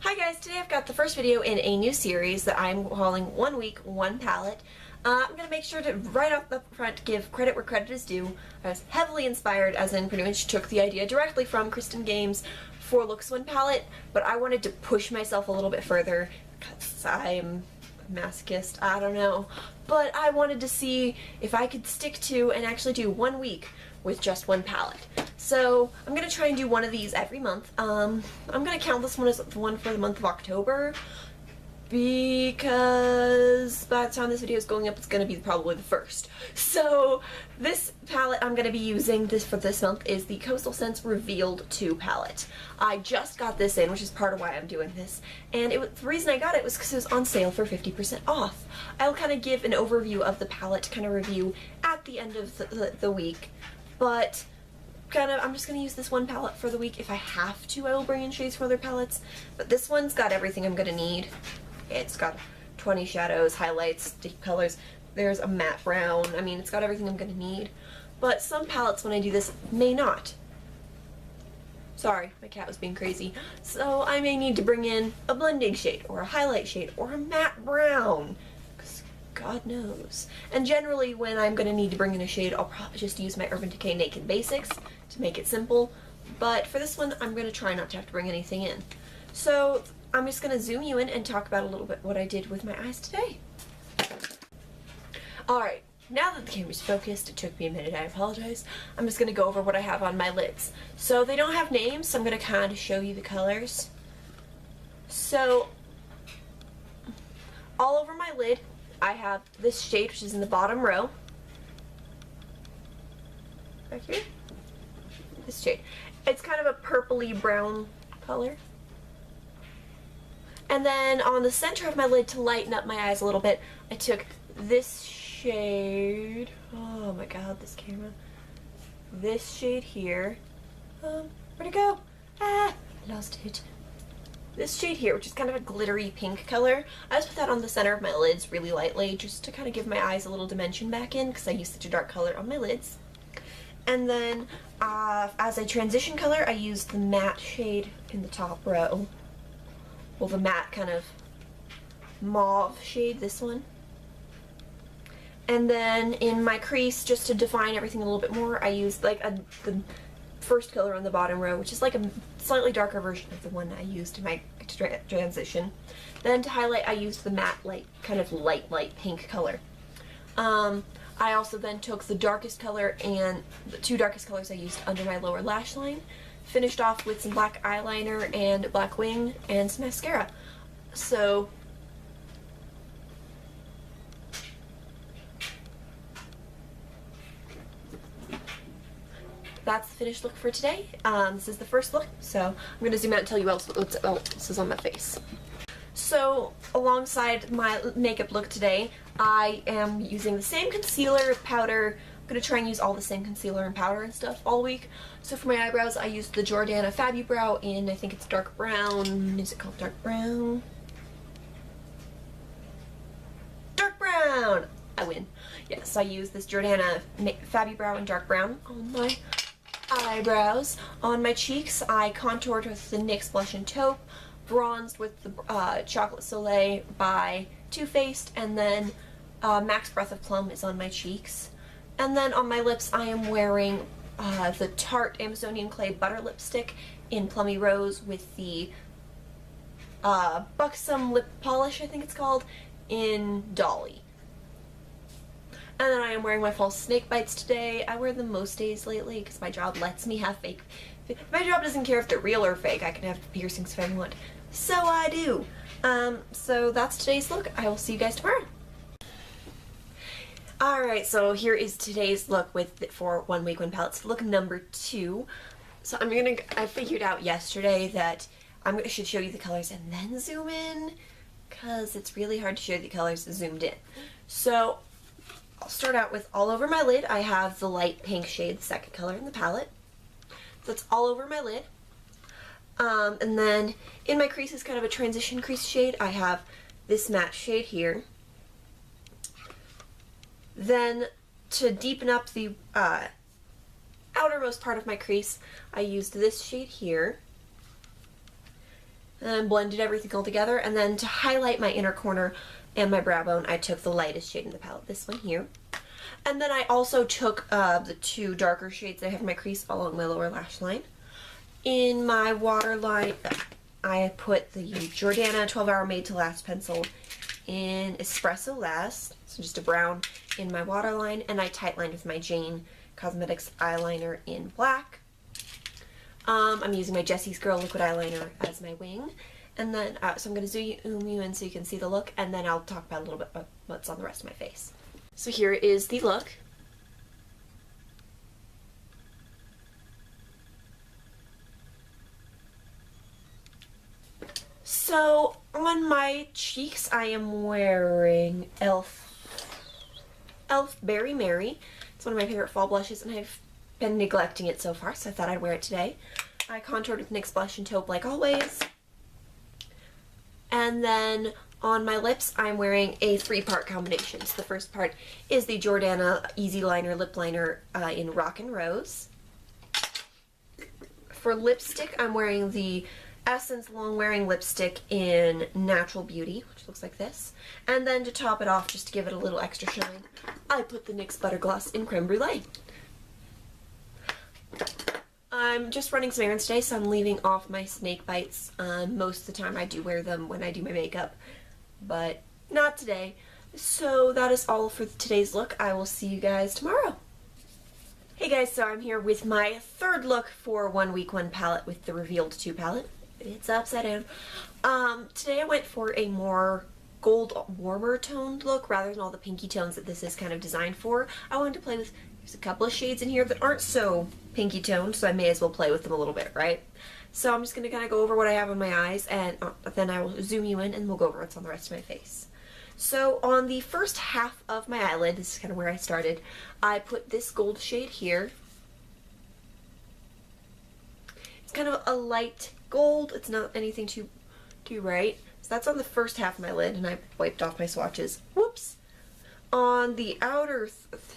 Hi guys, today I've got the first video in a new series that I'm calling 1 Week, 1 Palette. I'm going to make sure to, right off the front, give credit where credit is due. I was heavily inspired, as in pretty much took the idea directly from Kristin Gehm's 4 Looks 1 palette, but I wanted to push myself a little bit further because I'm a masochist, I don't know. But I wanted to see if I could stick to and actually do 1 week with just 1 palette. So I'm going to try and do one of these every month. I'm going to count this one as the one for the month of October because by the time this video is going up it's going to be probably the first. So this palette I'm going to be using for this month is the Coastal Scents Revealed 2 palette. I just got this in, which is part of why I'm doing this, and the reason I got it was because it was on sale for 50% off. I'll kind of give an overview of the palette, kind of review at the end of the week, but I'm just going to use this one palette for the week. If I have to, I will bring in shades from other palettes, but this one's got everything I'm going to need. It's got 20 shadows, highlights, deep colors. There's a matte brown. I mean, it's got everything I'm going to need. But some palettes, when I do this, may not. Sorry, my cat was being crazy. So I may need to bring in a blending shade, or a highlight shade, or a matte brown. Because God knows. And generally, when I'm going to need to bring in a shade, I'll probably just use my Urban Decay Naked Basics to make it simple. But for this one, I'm going to try not to have to bring anything in. So I'm just going to zoom you in and talk about a little bit what I did with my eyes today. Alright, now that the camera's focused, it took me a minute, I apologize. I'm just going to go over what I have on my lids. So they don't have names, so I'm going to kind of show you the colors. So, all over my lid, I have this shade, which is in the bottom row. Right here. This shade. It's kind of a purpley brown color. And then on the center of my lid, to lighten up my eyes a little bit, I took this shade. Oh my god, this camera. This shade here. Where'd it go? Ah, I lost it. This shade here, which is kind of a glittery pink color. I just put that on the center of my lids really lightly, just to kind of give my eyes a little dimension back in, because I use such a dark color on my lids. And then, as a transition color, I used the matte shade in the top row. Well, the matte kind of mauve shade, this one. And then in my crease, just to define everything a little bit more, I used like the first color on the bottom row, which is like a slightly darker version of the one I used in my transition. Then to highlight, I used the matte, kind of light pink color. I also then took the darkest color and the 2 darkest colors I used under my lower lash line. Finished off with some black eyeliner and black wing and some mascara. So that's the finished look for today. This is the first look, so I'm going to zoom out and tell you what else is on my face. So alongside my makeup look today, I am using the same concealer, powder. I'm going to try and use all the same concealer and powder and stuff all week. So for my eyebrows, I used the Jordana Fabubrow in, I think it's dark brown. Is it called dark brown? Dark brown! I win. Yes, I used this Jordana Fabubrow in dark brown on my eyebrows. On my cheeks, I contoured with the NYX Blush and Taupe, bronzed with the Chocolate Soleil by Too Faced, and then Max Breath of Plum is on my cheeks. And then on my lips, I am wearing the Tarte Amazonian Clay Butter Lipstick in Plummy Rose with the Buxom Lip Polish, I think it's called, in Dolly. And then I am wearing my false snake bites today. I wear them most days lately because my job lets me have fake. My job doesn't care if they're real or fake. I can have piercings if I want. So I do. So that's today's look. I will see you guys tomorrow. Alright, so here is today's look for 1 Week, 1 Palettes. Look number 2. So I figured out yesterday that I should show you the colors and then zoom in, because it's really hard to show the colors zoomed in. So I'll start out with all over my lid. I have the light pink shade, the second color in the palette. So it's all over my lid. And then in my crease is kind of a transition crease shade. I have this matte shade here. Then to deepen up the outermost part of my crease, I used this shade here. and blended everything all together. And then to highlight my inner corner and my brow bone, I took the lightest shade in the palette, this one here. And then I also took the two darker shades that I have in my crease along my lower lash line. In my waterline, I put the Jordana 12 Hour Made to Last pencil in Espresso Last, so just a brown in my waterline, and I tightlined with my Jane Cosmetics eyeliner in black. I'm using my Jessie's Girl liquid eyeliner as my wing, and then so I'm going to zoom you in so you can see the look, and then I'll talk about a little bit about what's on the rest of my face. So here is the look. So on my cheeks I am wearing Elf Berry Mary. It's one of my favorite fall blushes, and I've been neglecting it so far, so I thought I'd wear it today. I contoured with NYX blush and taupe like always. And then on my lips I'm wearing a three-part combination. So the first part is the Jordana Easy Liner Lip Liner in Rock and Rose. For lipstick I'm wearing the Essence Long Wearing Lipstick in Natural Beauty, which looks like this. And then to top it off, just to give it a little extra shine, I put the NYX Butter Gloss in Creme Brulee. I'm just running some errands today, so I'm leaving off my snake bites. Most of the time I do wear them when I do my makeup, but not today. So that is all for today's look. I will see you guys tomorrow. Hey guys, so I'm here with my third look for 1 Week 1 palette with the Revealed 2 palette. It's upside down. Today I went for a more gold, warmer toned look rather than all the pinky tones that this is kind of designed for. I wanted to play with, there's a couple of shades in here that aren't so pinky toned, so I may as well play with them a little bit, right? So I'm just going to kind of go over what I have on my eyes, and then I will zoom you in and we'll go over what's on the rest of my face. So on the first half of my eyelid, this is kind of where I started, I put this gold shade here. It's kind of a light gold. It's not anything too bright. So that's on the first half of my lid, and I wiped off my swatches. Whoops! On the outer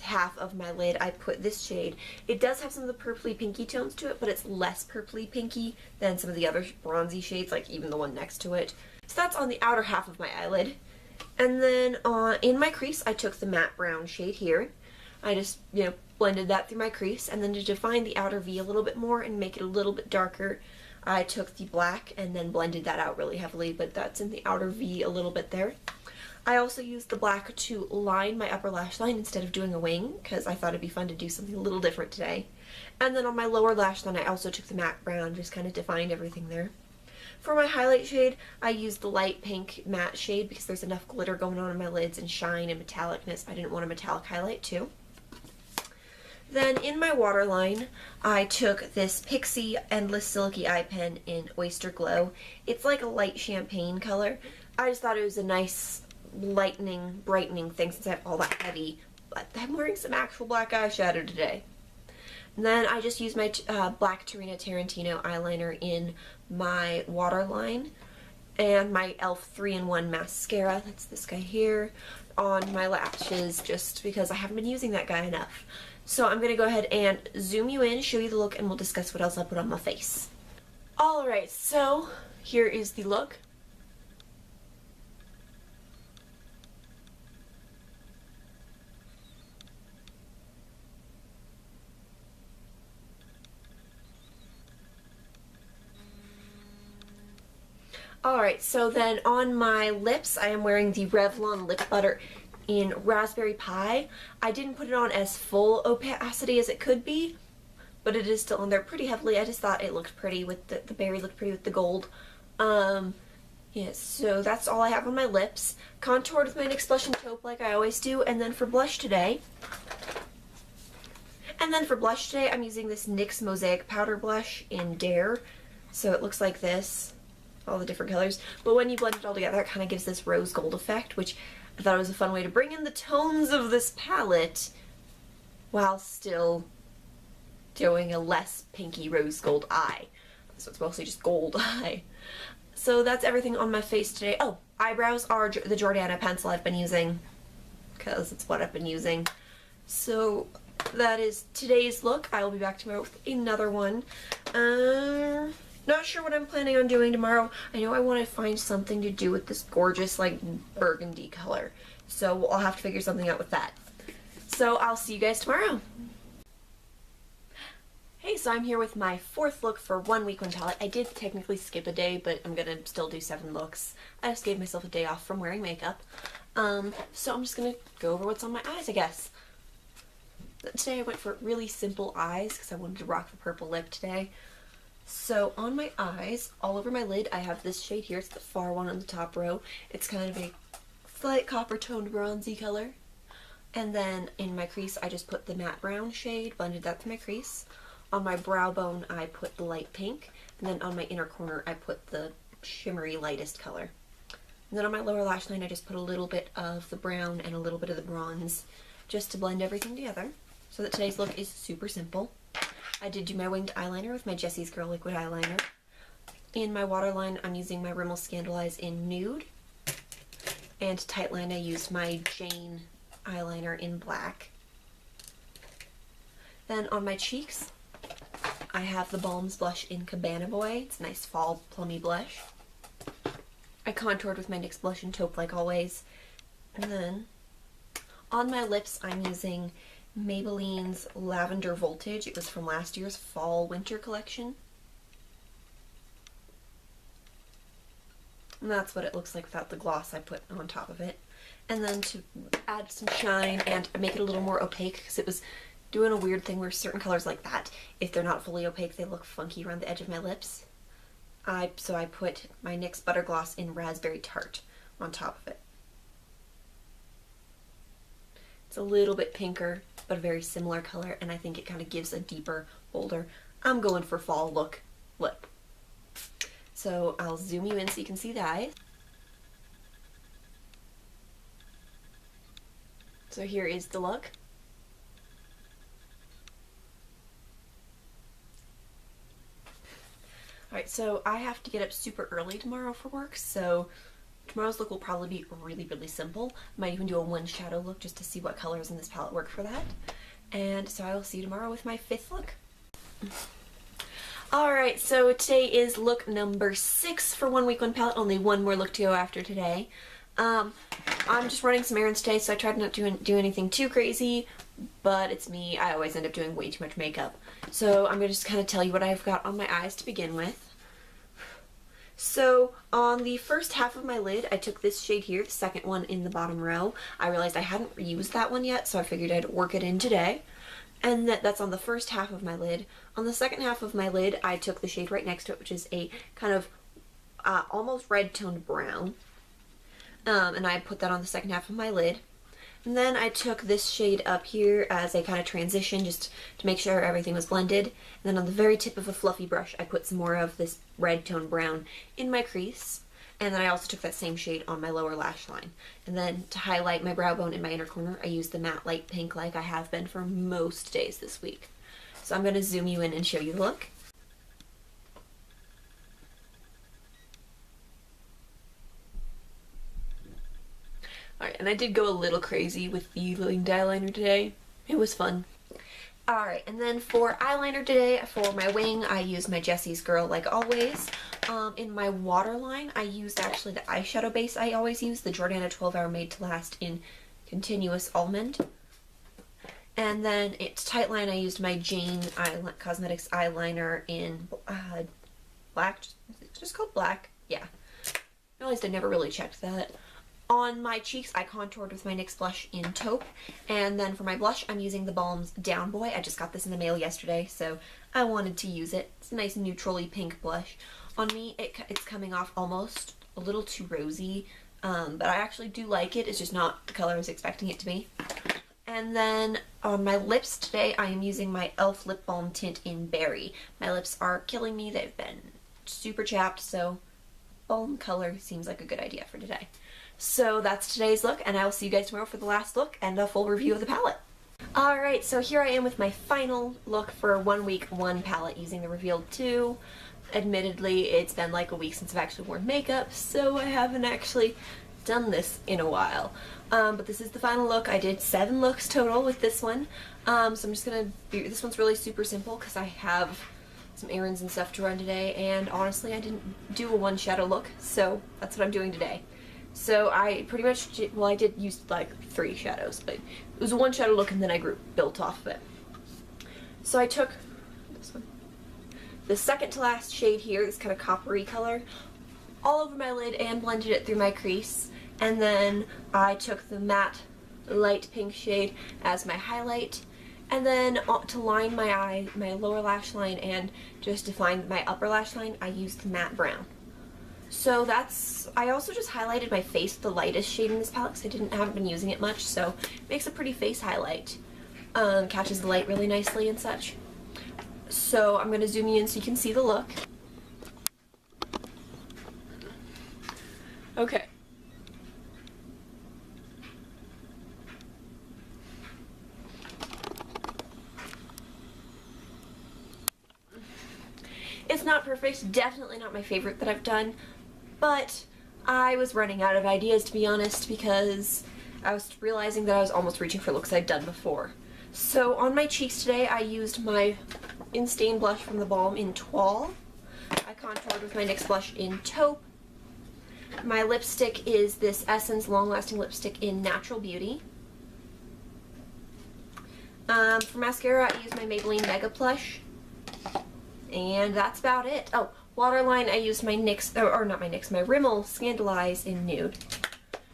half of my lid, I put this shade. It does have some of the purpley pinky tones to it, but it's less purpley pinky than some of the other bronzy shades, like even the one next to it. So that's on the outer half of my eyelid. And then in my crease, I took the matte brown shade here. I just, blended that through my crease, and then to define the outer V a little bit more and make it a little bit darker, I took the black and then blended that out really heavily, but that's in the outer V a little bit there. I also used the black to line my upper lash line instead of doing a wing, because I thought it'd be fun to do something a little different today. And then on my lower lash line, I also took the matte brown, just kind of defined everything there. For my highlight shade, I used the light pink matte shade because there's enough glitter going on in my lids and shine and metallicness. I didn't want a metallic highlight too. Then in my waterline, I took this Pixie Endless Silky Eye Pen in Oyster Glow. It's like a light champagne color. I just thought it was a nice lightening, brightening thing since I have all that heavy, but I'm wearing some actual black eyeshadow today. And then I just used my black Tarina Tarantino eyeliner in my waterline and my e.l.f. 3-in-1 mascara, that's this guy here, on my lashes just because I haven't been using that guy enough. So I'm going to go ahead and zoom you in, show you the look, and we'll discuss what else I put on my face. Alright, so here is the look. Alright, so then on my lips, I am wearing the Revlon Lip Butter in Raspberry Pie. I didn't put it on as full opacity as it could be, but it is still on there pretty heavily. I just thought it looked pretty with the berry looked pretty with the gold. Yes, so that's all I have on my lips. Contoured with my NYX blush and taupe like I always do, and then for blush today, I'm using this NYX Mosaic Powder Blush in Dare. So it looks like this, all the different colors. But when you blend it all together, it kind of gives this rose gold effect, which I thought it was a fun way to bring in the tones of this palette while still doing a less pinky rose gold eye. So it's mostly just gold eye. So that's everything on my face today. Oh, eyebrows are the Jordana pencil I've been using because it's what I've been using. So that is today's look. I will be back tomorrow with another one. Not sure what I'm planning on doing tomorrow. I know I want to find something to do with this gorgeous, like, burgundy color. So I'll have to figure something out with that. So I'll see you guys tomorrow. Hey, so I'm here with my 4th look for 1 week 1 palette. I did technically skip a day, but I'm gonna still do 7 looks. I just gave myself a day off from wearing makeup. So I'm just gonna go over what's on my eyes, I guess. Today I went for really simple eyes because I wanted to rock the purple lip today. So on my eyes, all over my lid, I have this shade here. It's the far one on the top row. It's kind of a slight copper toned bronzy color. And then in my crease, I just put the matte brown shade, blended that to my crease. On my brow bone, I put the light pink. And then on my inner corner, I put the shimmery lightest color. And then on my lower lash line, I just put a little bit of the brown and a little bit of the bronze just to blend everything together. So that today's look is super simple. I did do my winged eyeliner with my Jessie's Girl liquid eyeliner. In my waterline, I'm using my Rimmel Scandaleyes in Nude. And to tightline, I used my Jane eyeliner in black. Then on my cheeks, I have the Balms blush in Cabana Boy. It's a nice fall plummy blush. I contoured with my NYX blush in Taupe like always. And then on my lips, I'm using Maybelline's Lavender Voltage. It was from last year's fall winter collection. And that's what it looks like without the gloss I put on top of it. And then to add some shine and make it a little more opaque, because it was doing a weird thing where certain colors like that, if they're not fully opaque, they look funky around the edge of my lips. So I put my NYX Butter Gloss in Raspberry Tart on top of it. It's a little bit pinker, but a very similar color, and I think it kind of gives a deeper, bolder, I'm going for fall look lip. So I'll zoom you in so you can see the eyes. So here is the look. Alright, so I have to get up super early tomorrow for work, so tomorrow's look will probably be really, really simple. Might even do a 1 shadow look just to see what colors in this palette work for that. And so I will see you tomorrow with my 5th look. Alright, so today is look number 6 for 1 week 1 palette. Only 1 more look to go after today. I'm just running some errands today, so I tried not to do anything too crazy, but it's me. I always end up doing way too much makeup. So I'm going to just kind of tell you what I've got on my eyes to begin with. So on the first half of my lid, I took this shade here, the second one in the bottom row. I realized I hadn't used that one yet, so I figured I'd work it in today. And that's on the first half of my lid. On the second half of my lid, I took the shade right next to it, which is a kind of almost red toned brown. And I put that on the second half of my lid. And then I took this shade up here as a kind of transition just to make sure everything was blended. And then on the very tip of a fluffy brush, I put some more of this red tone brown in my crease. And then I also took that same shade on my lower lash line. And then to highlight my brow bone in my inner corner, I used the matte light pink like I have been for most days this week. So I'm going to zoom you in and show you the look. Alright, and I did go a little crazy with the winged eyeliner today. It was fun. Alright, and then for eyeliner today, for my wing, I used my Jessie's Girl like always. In my waterline, I used actually the eyeshadow base I always use, the Jordana 12 Hour Made to Last in Continuous Almond. And then it's tightline, I used my Jane Cosmetics eyeliner in black. It's just called black. Yeah. I realized I never really checked that. On my cheeks, I contoured with my NYX blush in Taupe, and then for my blush, I'm using the Balms Down Boy. I just got this in the mail yesterday, so I wanted to use it. It's a nice neutrally pink blush. On me, it's coming off almost a little too rosy, but I actually do like it. It's just not the color I was expecting it to be. And then on my lips today, I am using my e.l.f. Lip Balm Tint in Berry. My lips are killing me. They've been super chapped, so balm color seems like a good idea for today. So that's today's look, and I will see you guys tomorrow for the last look and a full review of the palette. Alright, so here I am with my final look for 1 week 1 palette using the Revealed 2. Admittedly, it's been like a week since I've actually worn makeup, so I haven't actually done this in a while. But this is the final look. I did 7 looks total with this one. So I'm just gonna do, this one's really super simple because I have some errands and stuff to run today, and honestly I didn't do a one shadow look, so that's what I'm doing today. So I pretty much, well, I did use like 3 shadows, but it was a one shadow look and then I built off of it. So I took this one, the second to last shade here, this kind of coppery color, all over my lid and blended it through my crease. And then I took the matte light pink shade as my highlight. And then to line my eye, my lower lash line, and just define my upper lash line, I used matte brown. So that's, I also just highlighted my face with the lightest shade in this palette because I haven't been using it much, so it makes a pretty face highlight. Catches the light really nicely and such. So I'm going to zoom you in so you can see the look. Okay. It's not perfect, definitely not my favorite that I've done, but I was running out of ideas, to be honest, because I was realizing that I was almost reaching for looks I'd done before. So on my cheeks today, I used my In-Stain blush from the Balm in Toile. I contoured with my NYX blush in Taupe. My lipstick is this Essence Long Lasting Lipstick in Natural Beauty. For mascara, I used my Maybelline Mega Plush. And that's about it. Oh, waterline, I used my NYX, or not my NYX, my Rimmel Scandalize in Nude.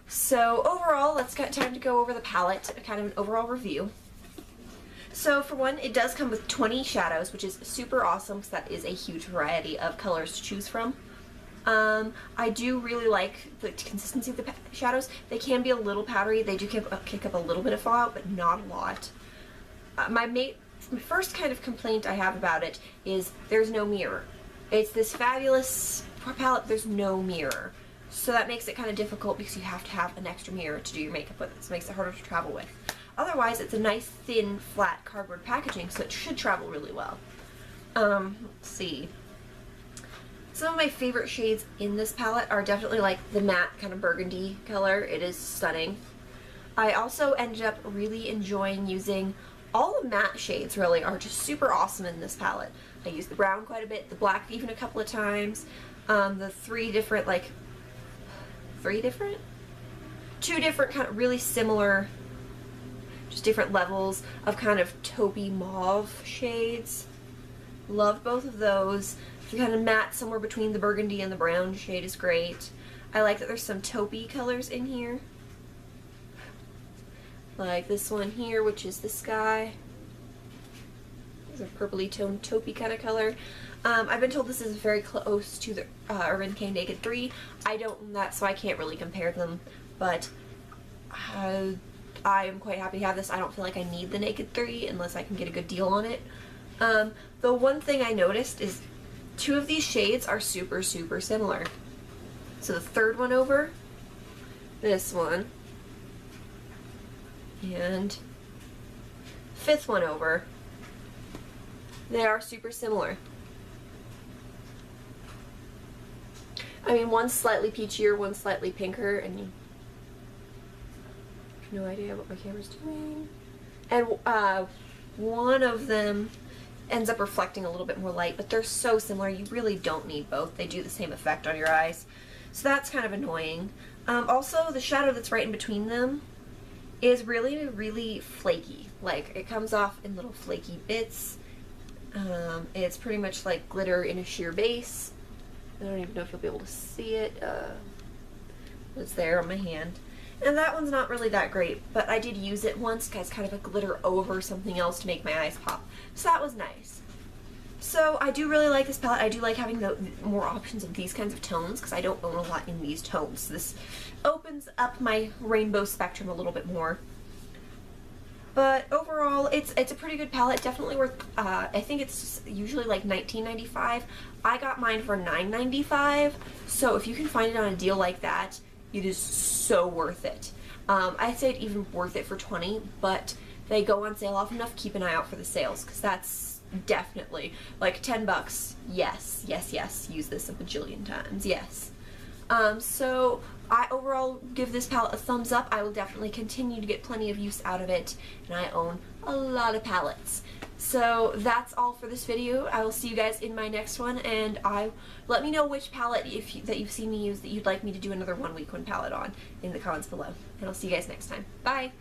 So overall, let's get time to go over the palette, kind of an overall review. So for one, it does come with 20 shadows, which is super awesome because that is a huge variety of colors to choose from. I do really like the consistency of the shadows. They can be a little powdery. They do kick up a little bit of fallout, but not a lot. My first kind of complaint I have about it is there's no mirror. It's this fabulous palette, there's no mirror. So that makes it kind of difficult because you have to have an extra mirror to do your makeup with. It makes it harder to travel with. Otherwise, it's a nice, thin, flat cardboard packaging, so it should travel really well. Let's see. Some of my favorite shades in this palette are definitely like the matte kind of burgundy color. It is stunning. I also ended up really enjoying using all the matte shades, really, are just super awesome in this palette. I used the brown quite a bit, the black even a couple of times, the two different kind of really similar, just different levels of kind of taupey mauve shades. Love both of those. The kind of matte somewhere between the burgundy and the brown shade is great. I like that there's some taupey colors in here. Like this one here, which is the sky. It's a purpley toned taupey kind of color. I've been told this is very close to the Urban Decay Naked 3. I don't own that, so I can't really compare them, but I am quite happy to have this. I don't feel like I need the Naked 3 unless I can get a good deal on it. The one thing I noticed is 2 of these shades are super, super similar. So the third one over, this one, and 5th one over, they are super similar. I mean, one's slightly peachier, one's slightly pinker, and you have no idea what my camera's doing. And one of them ends up reflecting a little bit more light, but they're so similar, you really don't need both. They do the same effect on your eyes. So that's kind of annoying. Also, the shadow that's right in between them is really, really flaky. Like, it comes off in little flaky bits. It's pretty much like glitter in a sheer base. I don't even know if you'll be able to see it. It's there on my hand. And that one's not really that great, but I did use it once as kind of a glitter over something else to make my eyes pop. So that was nice. So I do really like this palette. I do like having the more options of these kinds of tones because I don't own a lot in these tones. So this opens up my rainbow spectrum a little bit more. But overall, it's a pretty good palette. Definitely worth, I think it's usually like $19.95. I got mine for $9.95. So if you can find it on a deal like that, it is so worth it. I'd say it's even worth it for $20, but they go on sale often enough. Keep an eye out for the sales because that's definitely like $10. Yes, yes, yes. Use this a bajillion times. Yes. So I overall give this palette a thumbs up. I will definitely continue to get plenty of use out of it, and I own a lot of palettes. So that's all for this video. I will see you guys in my next one, and let me know which palette that you've seen me use that you'd like me to do another 1 week one palette on in the comments below. And I'll see you guys next time. Bye!